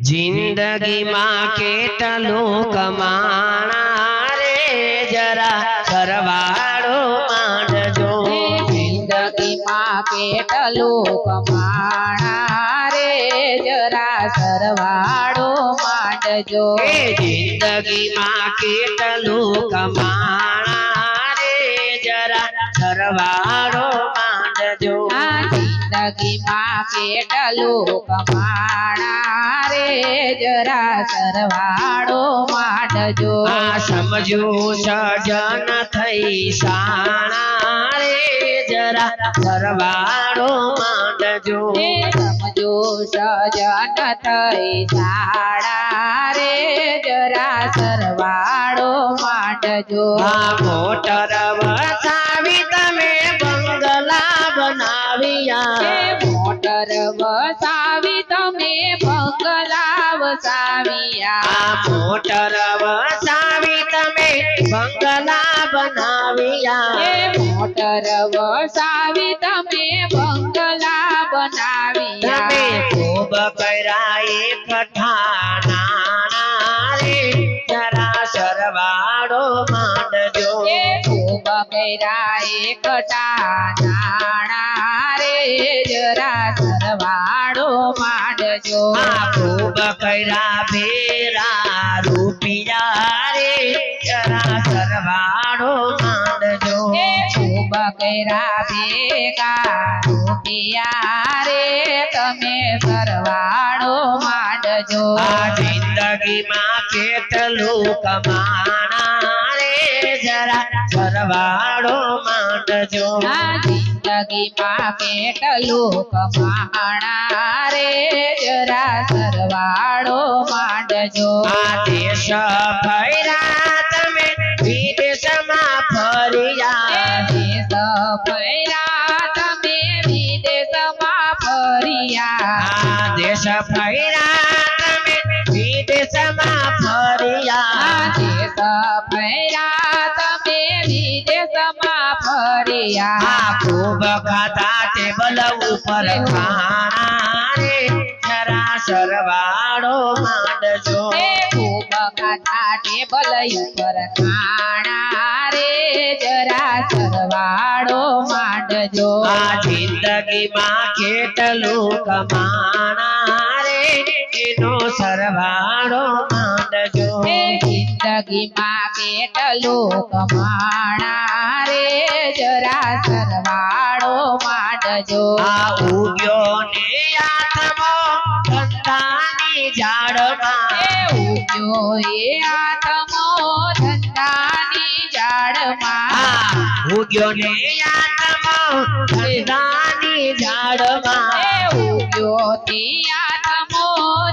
जिंदगी मां केटलुं कमाणा रे जरा सरवाळो मांडजो। जिंदगी मां केटलुं कमाणा रे जरा सरवाळो मांडजो। जिंदगी मां केटलुं कमाणा रे जरा सरवाळो मांडजो। जिंदगी मां केटलुं कमाणा रे जरा सरवाळो मांडजो। समझो सजन थई साणा रे जरा सरवाळो मांडजो। समझो सजन थई साणा रे जरा सरवाळो मांडजो। मोटर वसावी तमे बंगला बनाविया। मोटर वसावी तमे बंगला वसाविया। मोटर वसावी तमे बंगला बनाविया। मोटर वसावी तमे बंगला बनाविया। तमे खूब कर्या एकठा नाणा रे जरा सरवाळो मांडजो। खूब कर्या एकठा नाणा रे जरा सरवाळो मांडजो। खूब कर्या भेरा रुपिया रे जरा सरवाळो मांडजो। खूब कर्या भेगा रुपिया रे तमे सरवाळो मांडजो। जिंदगी मां केटलुं कमाणा रे जरा सरवाळो मांडजो। जिंदगी मां केटलुं कमाणा रे जरा सरवाळो मांडजो। देश फर्या तमे विदेश मां फर्या। देश फर्या तमे विदेश मां फर्या। देश फर्या तमे विदेश मां फर्या। देश फर्या तमे विदेश मां फर्या। खूब खाधा टेबल ऊपर खाना रे जरा सरवाळो मांडजो। खूब खाधा टेबल ऊपर खाना रे जरा सरवाळो मांडजो। जिंदगी मां केटलुं कमाणा रे एनो सरवाळो मांडजो। जिंदगी मां केटलुं कमाणा रे जरा सरवाळो मांडजो। उग्यो ने आत्मो धंधानी झाडमां। उग्यो ए आत्मो धंधानी झाडमां। उग्यो ने आत्मो धंधानी झाडमां। उग्यो ते आत्मो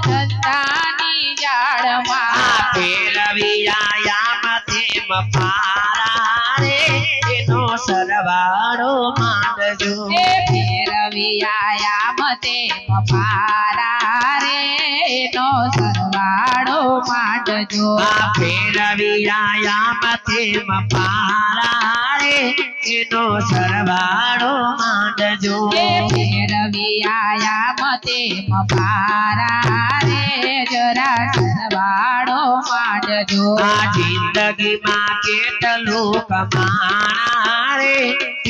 धंधानी झाडमां। फेरविया मथेम फारा रे एनो सरवाळो मांडजो। फेरविया मथेम फारा रे एनो सरवाळो मांडजो। फेरविया मथेम फारा रे एनो सरवाळो मांडजो। फेरविया मथेम फारा रे जरा सरवाळो मांडजो। जिंदगी मां केटलुं कमाणा रे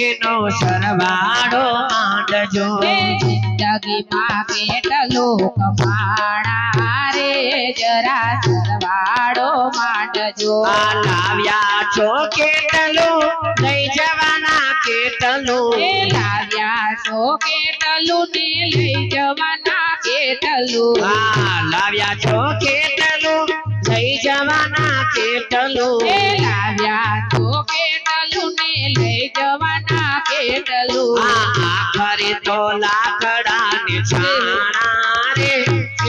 एनो सरवाळो मांडजो। जिंदगी मां केटलुं कमाणा रे जरा सरवाळो मांडजो। लाव्या छो केटलुं लई जवाना केटलुं। लाव्या छो केटलुं ने लई जवाना केटलुं। लाव्या छो केटलुं लई जवाना केटलुं। लाव्या छो केटलुं ने लई जवाना केटलुं। आखरी तो लाकडाने छाणा रे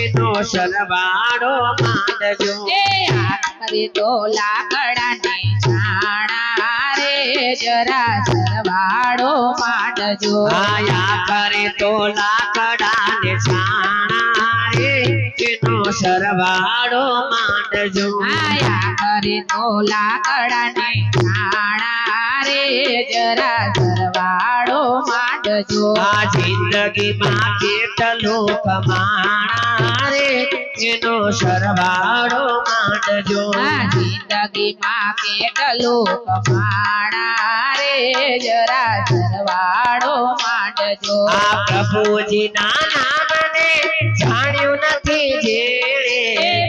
एनो सरवाळो मांडजो। आखरी तो लाकडाने छाणा रे जरा सरवाळो मांडजो। आखरी तो लाकडाने छाणा रे एनो सरवाळो मांडजो। आखरी तो लाकडाने छाणा रे जरा सरवाळो मांडजो। जिंदगी मां केटलुं कमाणा रे એનો સરવાળો માંડજો આ જિંદગીમાં કેટલું કમાણા રે જરા સરવાળો માંડજો આ પ્રભુજીના નામને જાણ્યું નથી જેણે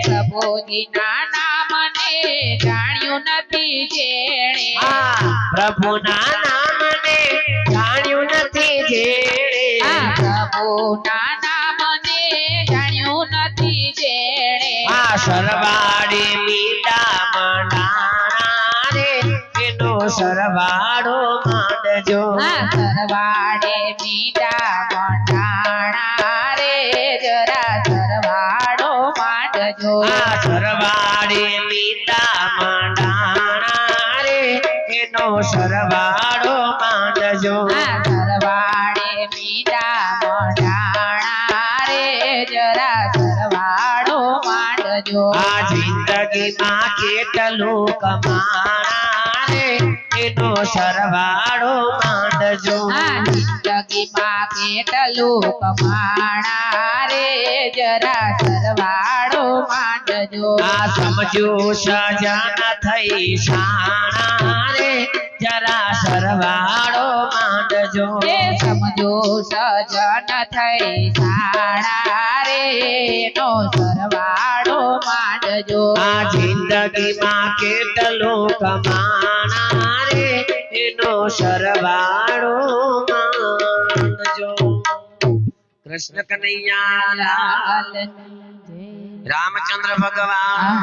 પ્રભુજીના નામને જાણ્યું નથી જેણે આ પ્રભુના નામને જાણ્યું નથી જેણે આ પ્રભુના નામને જાણ્યું નથી જેણે આ સરવાળે મીંડા મંડાણા રે એનો સરવાળો માંડજો આ સરવાળે મીઠા મંડાણા રે જરા સરવાળો માંડજો આ સરવાળે મીંડા મંડાણા રે એનો સરવાળો માંડજો આ સરવાળે મીઠા મંડાણા રે જરા સરવાળો માંડજો આ જિંદગીમાં કેટલું કમાણા રે એનો સરવાળો માંડજો આ જિંદગીમાં કેટલું કમાણા રે જરા સરવાળો માંડજો આ સમજો સજન થઈ શાણા રે જરા સરવાળો માંડજો એ સમજો સજન થઈ સાણા રે નો સરવાળો માંડજો આ જિંદગીમાં કેટલું કમાણા રે એનો સરવાળો માંડજો કૃષ્ણ કનૈયા લાલ લાલ જય રામચંદ્ર ભગવાન